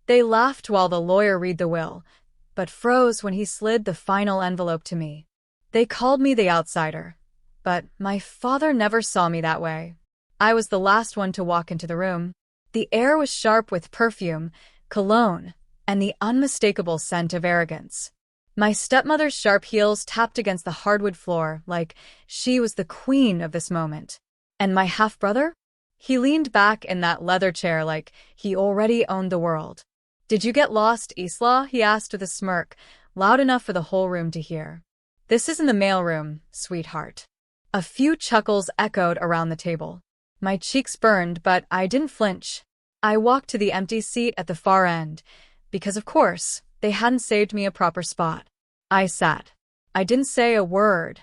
They laughed while the lawyer read the will, but froze when he slid the final envelope to me. They called me the outsider, but my father never saw me that way. I was the last one to walk into the room. The air was sharp with perfume, cologne, and the unmistakable scent of arrogance. My stepmother's sharp heels tapped against the hardwood floor like she was the queen of this moment. And my half-brother? He leaned back in that leather chair like he already owned the world. "Did you get lost, Isla?" he asked with a smirk, loud enough for the whole room to hear. "This isn't the mailroom, sweetheart." A few chuckles echoed around the table. My cheeks burned, but I didn't flinch. I walked to the empty seat at the far end, because of course, they hadn't saved me a proper spot. I sat. I didn't say a word.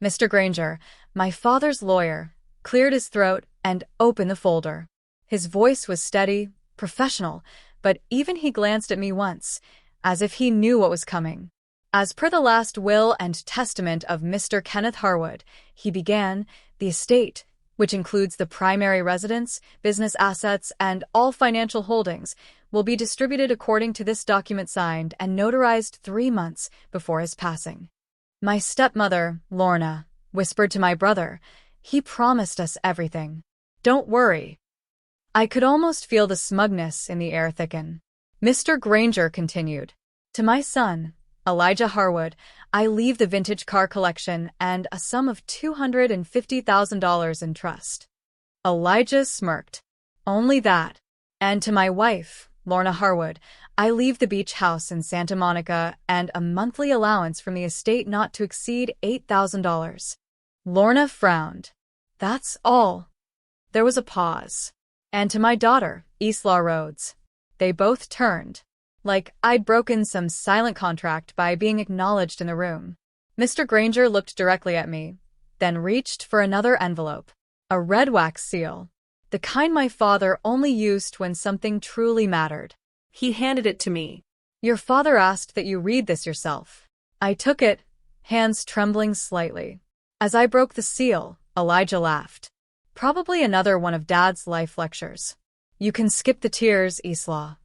Mr. Granger, my father's lawyer, cleared his throat and opened the folder. His voice was steady, professional, but even he glanced at me once, as if he knew what was coming. "As per the last will and testament of Mr. Kenneth Harwood," he began, "the estate, which includes the primary residence, business assets, and all financial holdings, will be distributed according to this document signed and notarized 3 months before his passing." My stepmother, Lorna, whispered to my brother, "He promised us everything. Don't worry." I could almost feel the smugness in the air thicken. Mr. Granger continued, "To my son, Elijah Harwood, I leave the vintage car collection and a sum of $250,000 in trust." Elijah smirked. "Only that. And to my wife, Lorna Harwood, I leave the beach house in Santa Monica and a monthly allowance from the estate not to exceed $8,000. Lorna frowned. "That's all." There was a pause. "And to my daughter, Isla Rhodes." They both turned, like I'd broken some silent contract by being acknowledged in the room. Mr. Granger looked directly at me, then reached for another envelope. A red wax seal. The kind my father only used when something truly mattered. He handed it to me. "Your father asked that you read this yourself." I took it, hands trembling slightly. As I broke the seal, Elijah laughed. "Probably another one of Dad's life lectures. You can skip the tears, Isla."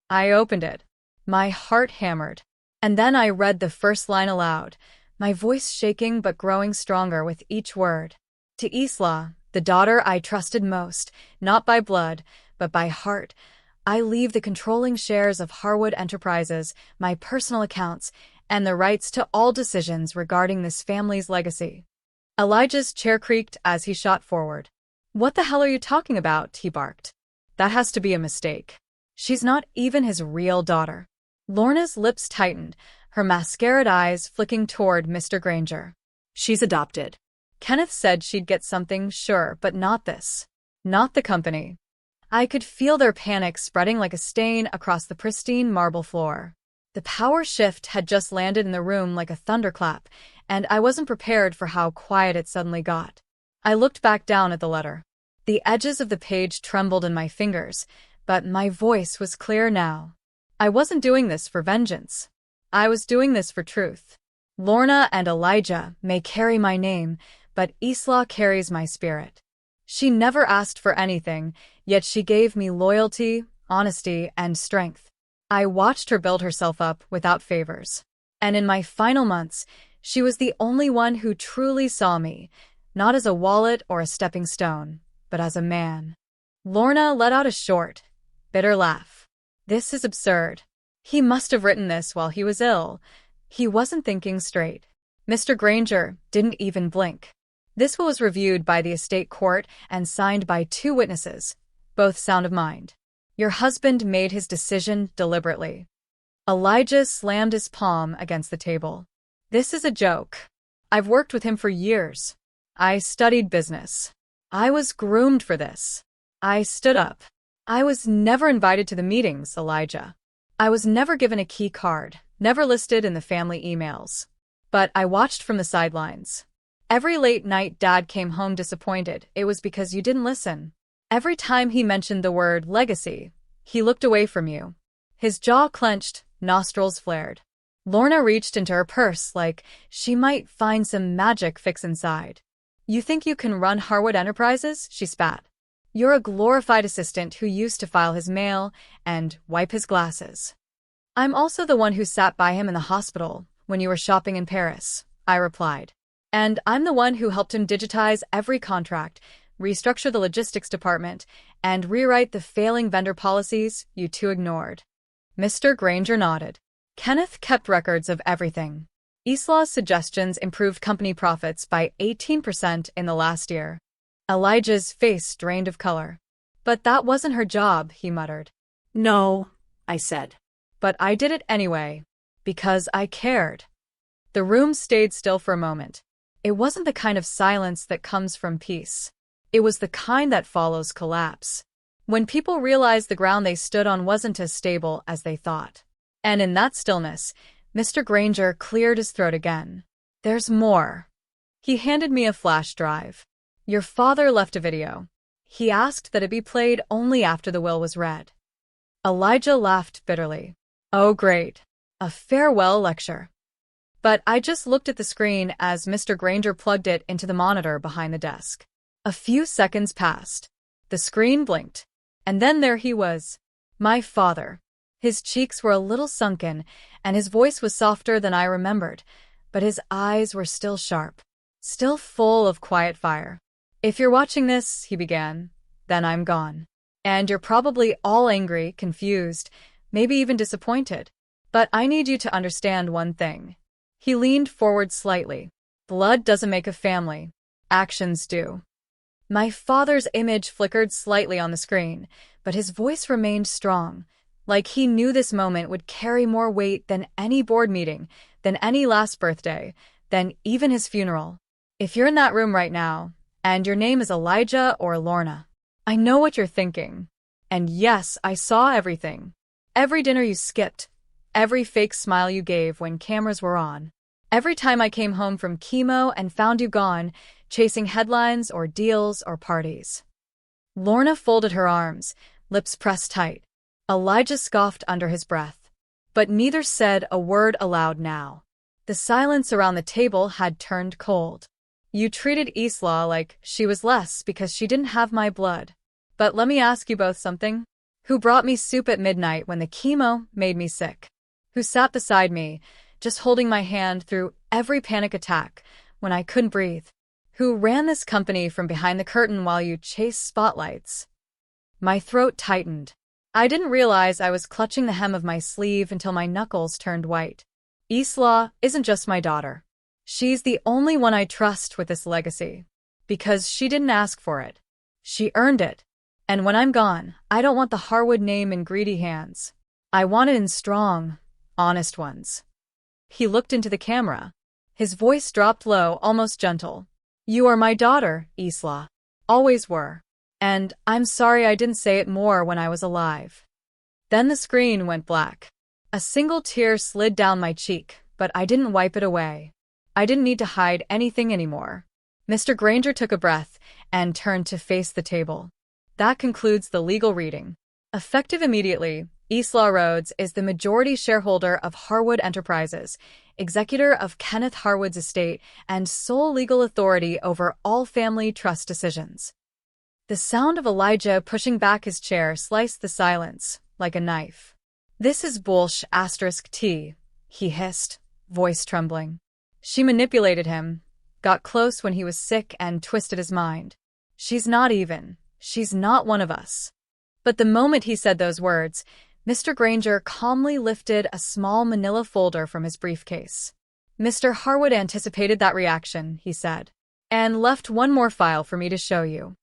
I opened it. My heart hammered. And then I read the first line aloud, my voice shaking but growing stronger with each word. "To Isla, the daughter I trusted most, not by blood, but by heart, I leave the controlling shares of Harwood Enterprises, my personal accounts, and the rights to all decisions regarding this family's legacy." Elijah's chair creaked as he shot forward. "What the hell are you talking about?" he barked. "That has to be a mistake. She's not even his real daughter." Lorna's lips tightened, her mascaraed eyes flicking toward Mr. Granger. "She's adopted. Kenneth said she'd get something, sure, but not this. Not the company." I could feel their panic spreading like a stain across the pristine marble floor. The power shift had just landed in the room like a thunderclap, and I wasn't prepared for how quiet it suddenly got. I looked back down at the letter. The edges of the page trembled in my fingers, but my voice was clear now. I wasn't doing this for vengeance. I was doing this for truth. Lorna and Elijah may carry my name, but Isla carries my spirit. She never asked for anything, yet she gave me loyalty, honesty, and strength. I watched her build herself up without favors. And in my final months, she was the only one who truly saw me, not as a wallet or a stepping stone, but as a man. Lorna let out a short, bitter laugh. "This is absurd. He must have written this while he was ill. He wasn't thinking straight." Mr. Granger didn't even blink. "This was reviewed by the estate court and signed by 2 witnesses, both sound of mind. Your husband made his decision deliberately." Elijah slammed his palm against the table. "This is a joke. I've worked with him for years. I studied business. I was groomed for this." I stood up. "I was never invited to the meetings, Elijah. I was never given a key card, never listed in the family emails. But I watched from the sidelines. Every late night Dad came home disappointed. It was because you didn't listen. Every time he mentioned the word legacy, he looked away from you." His jaw clenched, nostrils flared. Lorna reached into her purse like she might find some magic fix inside. "You think you can run Harwood Enterprises?" she spat. You're a glorified assistant who used to file his mail and wipe his glasses. I'm also the one who sat by him in the hospital when you were shopping in Paris, I replied. And I'm the one who helped him digitize every contract, restructure the logistics department, and rewrite the failing vendor policies you two ignored. Mr. Granger nodded. Kenneth kept records of everything. Islaw's suggestions improved company profits by 18% in the last year. Elijah's face drained of color. But that wasn't her job, he muttered. No, I said. But I did it anyway. Because I cared. The room stayed still for a moment. It wasn't the kind of silence that comes from peace. It was the kind that follows collapse. When people realized the ground they stood on wasn't as stable as they thought. And in that stillness, Mr. Granger cleared his throat again. There's more. He handed me a flash drive. Your father left a video. He asked that it be played only after the will was read. Elijah laughed bitterly. Oh, great. A farewell lecture. But I just looked at the screen as Mr. Granger plugged it into the monitor behind the desk. A few seconds passed. The screen blinked. And then there he was. My father. His cheeks were a little sunken, and his voice was softer than I remembered, but his eyes were still sharp, still full of quiet fire. If you're watching this, he began, then I'm gone. And you're probably all angry, confused, maybe even disappointed. But I need you to understand one thing. He leaned forward slightly. Blood doesn't make a family. Actions do. My father's image flickered slightly on the screen, but his voice remained strong, like he knew this moment would carry more weight than any board meeting, than any last birthday, than even his funeral. If you're in that room right now, and your name is Elijah or Lorna, I know what you're thinking. And yes, I saw everything. Every dinner you skipped, every fake smile you gave when cameras were on, every time I came home from chemo and found you gone, chasing headlines or deals or parties. Lorna folded her arms, lips pressed tight. Elijah scoffed under his breath. But neither said a word aloud now. The silence around the table had turned cold. You treated Islaw like she was less because she didn't have my blood. But let me ask you both something. Who brought me soup at midnight when the chemo made me sick? Who sat beside me, just holding my hand through every panic attack when I couldn't breathe? Who ran this company from behind the curtain while you chased spotlights? My throat tightened. I didn't realize I was clutching the hem of my sleeve until my knuckles turned white. Islaw isn't just my daughter. She's the only one I trust with this legacy. Because she didn't ask for it. She earned it. And when I'm gone, I don't want the Harwood name in greedy hands. I want it in strong, honest ones. He looked into the camera. His voice dropped low, almost gentle. You are my daughter, Islaw. Always were. And I'm sorry I didn't say it more when I was alive. Then the screen went black. A single tear slid down my cheek, but I didn't wipe it away. I didn't need to hide anything anymore. Mr. Granger took a breath and turned to face the table. That concludes the legal reading. Effective immediately, Islaw Rhodes is the majority shareholder of Harwood Enterprises, executor of Kenneth Harwood's estate, and sole legal authority over all family trust decisions. The sound of Elijah pushing back his chair sliced the silence, like a knife. This is T, he hissed, voice trembling. She manipulated him, got close when he was sick and twisted his mind. She's not even. She's not one of us. But the moment he said those words, Mr. Granger calmly lifted a small manila folder from his briefcase. Mr. Harwood anticipated that reaction, he said, and left one more file for me to show you.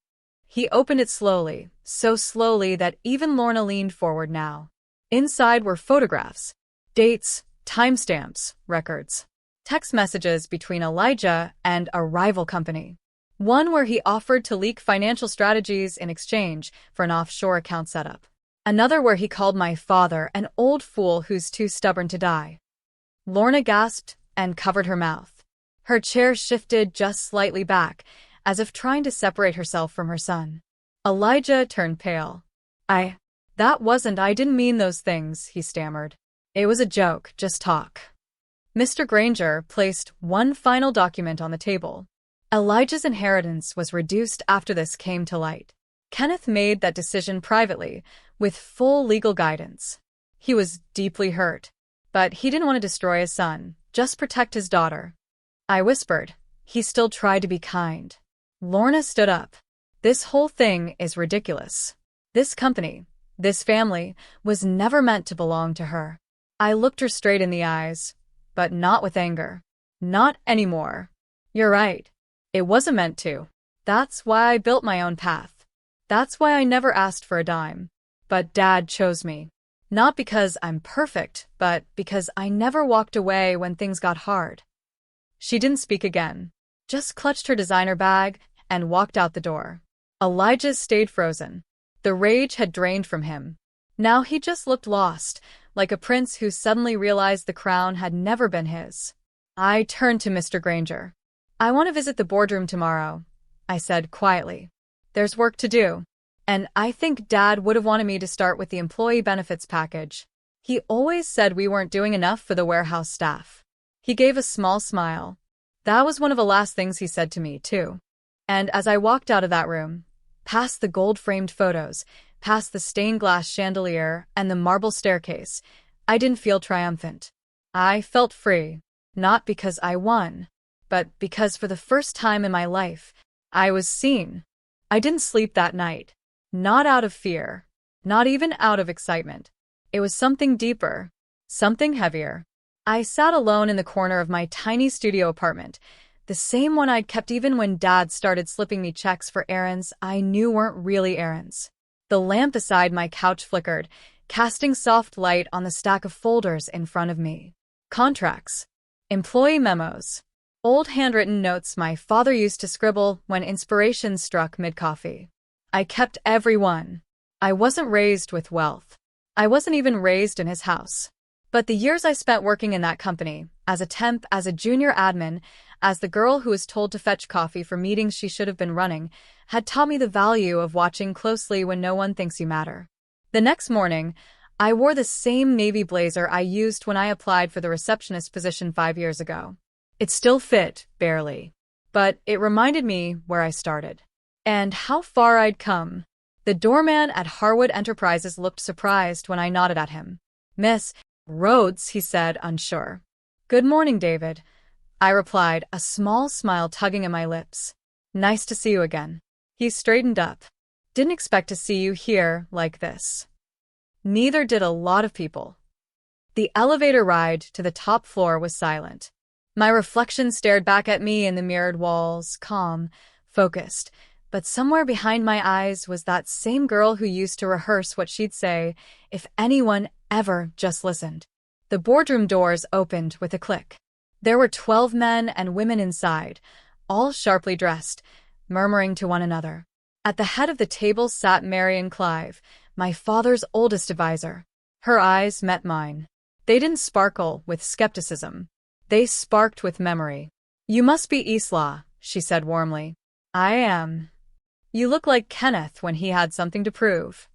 He opened it slowly, so slowly that even Lorna leaned forward now. Inside were photographs, dates, timestamps, records, text messages between Elijah and a rival company. One where he offered to leak financial strategies in exchange for an offshore account setup. Another where he called my father an old fool who's too stubborn to die. Lorna gasped and covered her mouth. Her chair shifted just slightly back, as if trying to separate herself from her son. Elijah turned pale. I didn't mean those things, he stammered. It was a joke, just talk. Mr. Granger placed one final document on the table. Elijah's inheritance was reduced after this came to light. Kenneth made that decision privately, with full legal guidance. He was deeply hurt, but he didn't want to destroy his son, just protect his daughter. I whispered. He still tried to be kind. Lorna stood up. This whole thing is ridiculous. This company, this family, was never meant to belong to her. I looked her straight in the eyes, but not with anger. Not anymore. You're right. It wasn't meant to. That's why I built my own path. That's why I never asked for a dime. But Dad chose me. Not because I'm perfect, but because I never walked away when things got hard. She didn't speak again, just clutched her designer bag and walked out the door. Elijah stayed frozen. The rage had drained from him. Now he just looked lost, like a prince who suddenly realized the crown had never been his. I turned to Mr. Granger. I want to visit the boardroom tomorrow, I said quietly. There's work to do. And I think Dad would have wanted me to start with the employee benefits package. He always said we weren't doing enough for the warehouse staff. He gave a small smile. That was one of the last things he said to me, too. And as I walked out of that room, past the gold-framed photos, past the stained glass chandelier and the marble staircase, I didn't feel triumphant. I felt free, not because I won, but because for the first time in my life, I was seen. I didn't sleep that night. Not out of fear, not even out of excitement. It was something deeper, something heavier. I sat alone in the corner of my tiny studio apartment, the same one I'd kept even when Dad started slipping me checks for errands I knew weren't really errands. The lamp beside my couch flickered, casting soft light on the stack of folders in front of me. Contracts, employee memos, old handwritten notes my father used to scribble when inspiration struck mid-coffee. I kept every one. I wasn't raised with wealth. I wasn't even raised in his house. But the years I spent working in that company, as a temp, as a junior admin, as the girl who was told to fetch coffee for meetings she should have been running, had taught me the value of watching closely when no one thinks you matter. The next morning, I wore the same navy blazer I used when I applied for the receptionist position 5 years ago. It still fit, barely. But it reminded me where I started. And how far I'd come. The doorman at Harwood Enterprises looked surprised when I nodded at him. Miss Rhodes, he said, unsure. Good morning, David, I replied, a small smile tugging at my lips. Nice to see you again. He straightened up. Didn't expect to see you here like this. Neither did a lot of people. The elevator ride to the top floor was silent. My reflection stared back at me in the mirrored walls, calm, focused. But somewhere behind my eyes was that same girl who used to rehearse what she'd say if anyone ever just listened. The boardroom doors opened with a click. There were 12 men and women inside, all sharply dressed, murmuring to one another. At the head of the table sat Marion Clive, my father's oldest advisor. Her eyes met mine. They didn't sparkle with skepticism. They sparked with memory. You must be Isla, she said warmly. I am. You look like Kenneth when he had something to prove.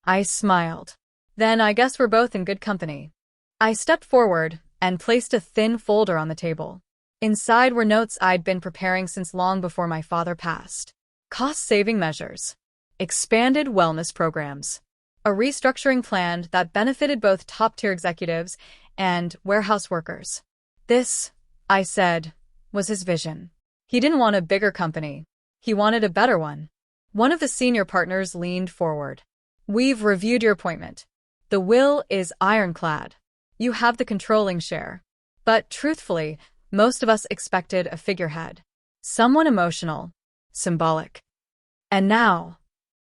I smiled. Then I guess we're both in good company. I stepped forward and placed a thin folder on the table. Inside were notes I'd been preparing since long before my father passed. Cost-saving measures. Expanded wellness programs. A restructuring plan that benefited both top-tier executives and warehouse workers. This, I said, was his vision. He didn't want a bigger company. He wanted a better one. One of the senior partners leaned forward. We've reviewed your appointment. The will is ironclad. You have the controlling share. But truthfully, most of us expected a figurehead. Someone emotional, symbolic. And now?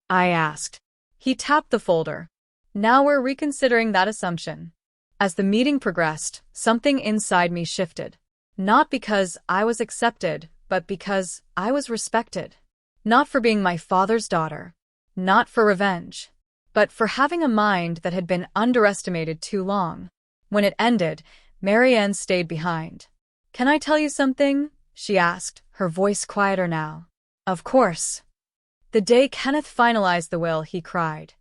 I asked. He tapped the folder. Now we're reconsidering that assumption. As the meeting progressed, something inside me shifted. Not because I was accepted, but because I was respected. Not for being my father's daughter. Not for revenge. But for having a mind that had been underestimated too long. When it ended, Marianne stayed behind. Can I tell you something? She asked, her voice quieter now. Of course. The day Kenneth finalized the will, he cried.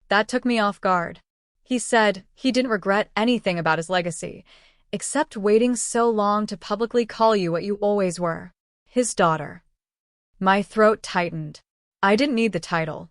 That took me off guard. He said he didn't regret anything about his legacy, except waiting so long to publicly call you what you always were. His daughter. My throat tightened. I didn't need the title.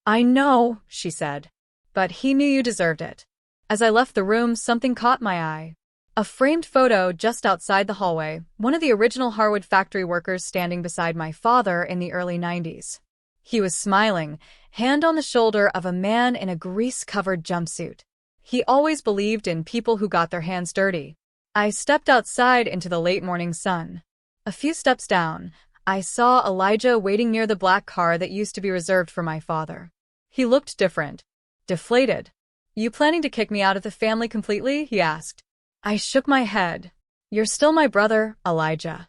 I know, she said. But he knew you deserved it. As I left the room, something caught my eye. A framed photo just outside the hallway, one of the original Harwood factory workers standing beside my father in the early 90s. He was smiling, hand on the shoulder of a man in a grease-covered jumpsuit. He always believed in people who got their hands dirty. I stepped outside into the late morning sun. A few steps down, I saw Elijah waiting near the black car that used to be reserved for my father. He looked different. Deflated. You planning to kick me out of the family completely? He asked. I shook my head. You're still my brother, Elijah.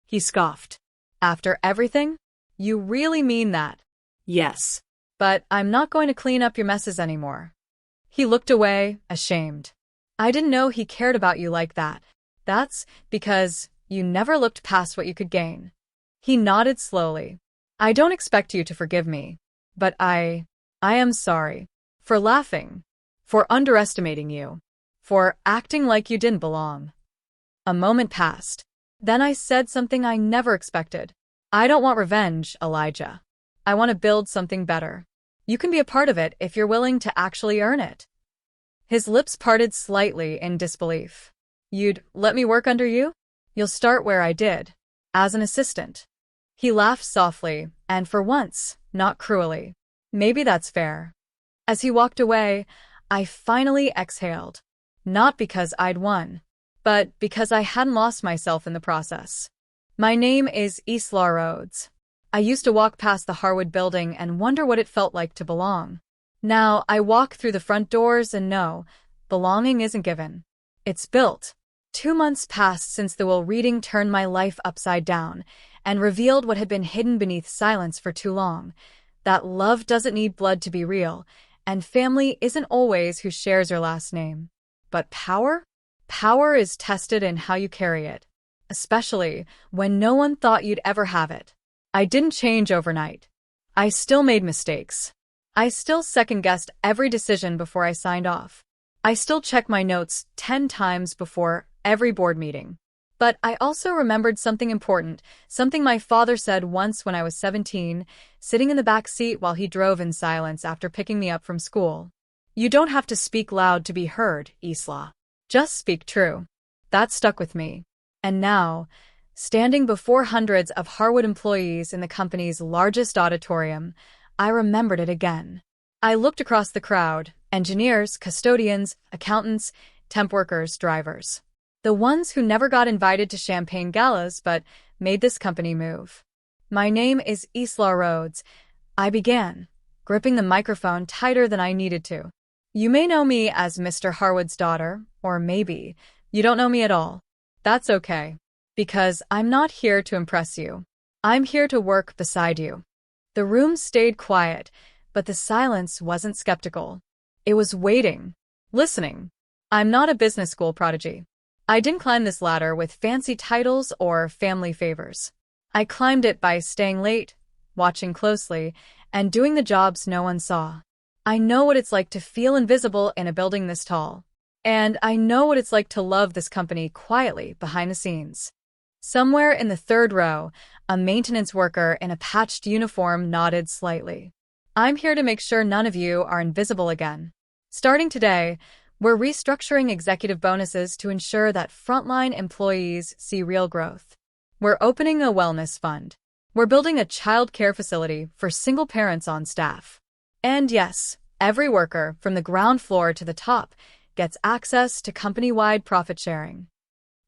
He scoffed. After everything? You really mean that? Yes. But I'm not going to clean up your messes anymore. He looked away, ashamed. I didn't know he cared about you like that. That's because you never looked past what you could gain. He nodded slowly. I don't expect you to forgive me, but I am sorry. For laughing. For underestimating you. For acting like you didn't belong. A moment passed. Then I said something I never expected. I don't want revenge, Elijah. I want to build something better. You can be a part of it if you're willing to actually earn it. His lips parted slightly in disbelief. You'd let me work under you? You'll start where I did. As an assistant. He laughed softly, and for once, not cruelly. Maybe that's fair. As he walked away, I finally exhaled. Not because I'd won, but because I hadn't lost myself in the process. My name is Isla Rhodes. I used to walk past the Harwood building and wonder what it felt like to belong. Now I walk through the front doors and know, belonging isn't given. It's built. 2 months passed since the will reading turned my life upside down and revealed what had been hidden beneath silence for too long. That love doesn't need blood to be real, and family isn't always who shares your last name. But power? Power is tested in how you carry it, especially when no one thought you'd ever have it. I didn't change overnight. I still made mistakes. I still second-guessed every decision before I signed off. I still checked my notes 10 times before every board meeting. But I also remembered something important, something my father said once when I was 17, sitting in the back seat while he drove in silence after picking me up from school. You don't have to speak loud to be heard, Isla. Just speak true. That stuck with me. And now, standing before hundreds of Harwood employees in the company's largest auditorium, I remembered it again. I looked across the crowd, engineers, custodians, accountants, temp workers, drivers. The ones who never got invited to champagne galas but made this company move. My name is Isla Rhodes. I began, gripping the microphone tighter than I needed to. You may know me as Mr. Harwood's daughter, or maybe you don't know me at all. That's okay, because I'm not here to impress you. I'm here to work beside you. The room stayed quiet, but the silence wasn't skeptical. It was waiting, listening. I'm not a business school prodigy. I didn't climb this ladder with fancy titles or family favors. I climbed it by staying late, watching closely, and doing the jobs no one saw. I know what it's like to feel invisible in a building this tall. And I know what it's like to love this company quietly behind the scenes. Somewhere in the third row, a maintenance worker in a patched uniform nodded slightly. I'm here to make sure none of you are invisible again. Starting today, we're restructuring executive bonuses to ensure that frontline employees see real growth. We're opening a wellness fund. We're building a child care facility for single parents on staff. And yes, every worker, from the ground floor to the top, gets access to company-wide profit sharing.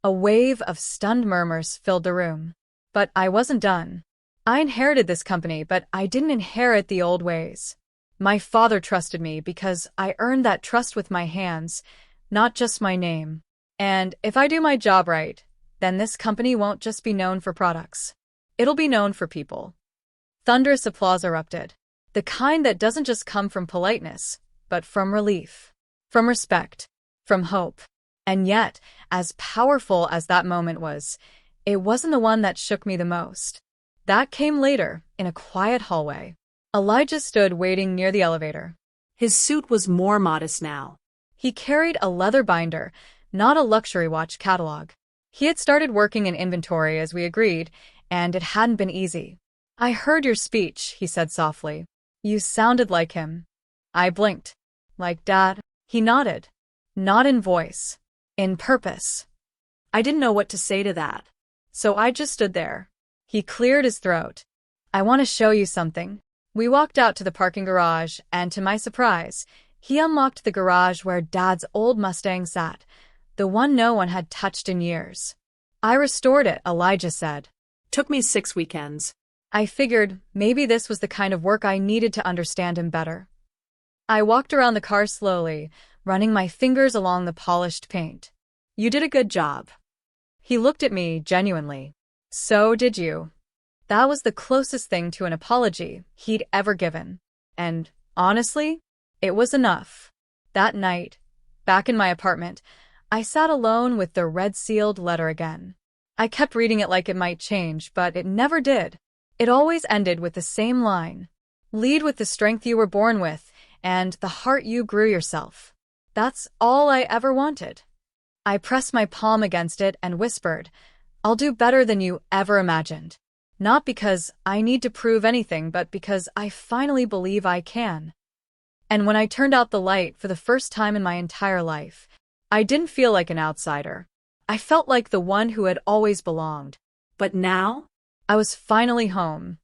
A wave of stunned murmurs filled the room. But I wasn't done. I inherited this company, but I didn't inherit the old ways. My father trusted me because I earned that trust with my hands, not just my name. And if I do my job right, then this company won't just be known for products. It'll be known for people. Thunderous applause erupted. The kind that doesn't just come from politeness, but from relief, from respect, from hope. And yet, as powerful as that moment was, it wasn't the one that shook me the most. That came later, in a quiet hallway. Elijah stood waiting near the elevator. His suit was more modest now. He carried a leather binder, not a luxury watch catalog. He had started working in inventory as we agreed, and it hadn't been easy. I heard your speech, he said softly. You sounded like him. I blinked. Like Dad? He nodded. Not in voice. In purpose. I didn't know what to say to that. So I just stood there. He cleared his throat. I want to show you something. We walked out to the parking garage, and to my surprise, he unlocked the garage where Dad's old Mustang sat, the one no one had touched in years. I restored it, Elijah said. Took me 6 weekends. I figured maybe this was the kind of work I needed to understand him better. I walked around the car slowly, running my fingers along the polished paint. You did a good job. He looked at me genuinely. So did you. That was the closest thing to an apology he'd ever given. And, honestly, it was enough. That night, back in my apartment, I sat alone with the red-sealed letter again. I kept reading it like it might change, but it never did. It always ended with the same line. Lead with the strength you were born with, and the heart you grew yourself. That's all I ever wanted. I pressed my palm against it and whispered, I'll do better than you ever imagined. Not because I need to prove anything, but because I finally believe I can. And when I turned out the light for the first time in my entire life, I didn't feel like an outsider. I felt like the one who had always belonged. But now? I was finally home.